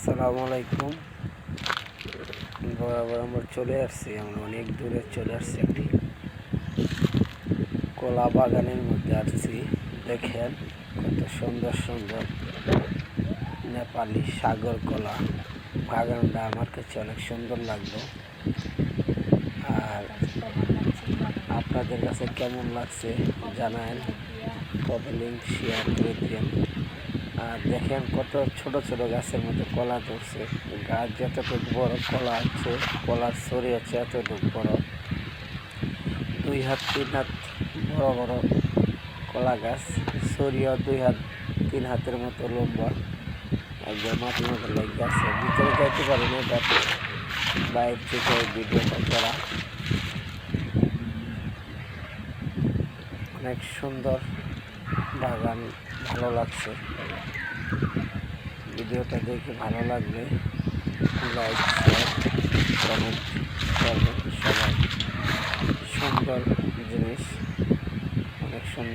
আসসালামু আলাইকুম। বরাবর আমরা চলে আসছি, আমরা অনেক দূরে চলে আসছি, একটি কলা বাগানের মধ্যে আসছি। দেখেন কত সুন্দর সুন্দর নেপালি সাগর কলা। বাগানটা আমার কাছে অনেক সুন্দর লাগলো। আর আপনাদের কাছে কেমন লাগছে জানান, কবে লিঙ্ক শেয়ার করে দিন। আর দেখেন কত ছোট ছোট গাছের মধ্যে কলা ধরছে। গাছ যতটুকু বড়, কলা আছে, কলার ছড়ি হচ্ছে এতটুকু বড়, 2 হাত 3 হাত বড় বড় কলা গাছ। ছড়িও 2 হাত 3 হাতের মতো লম্বা, একদম মাটির মতো লেগে আছে। ভিতরে যাইতে পারি না, বাট বাইরে থেকে ভিডিওটা করা। অনেক সুন্দর বাগান, ভালো লাগছে। ভিডিওটা দেখে ভালো লাগলে লাইক, শেয়ার, কমেন্ট করবেন সবাই। সুন্দর জিনিস, অনেক সুন্দর।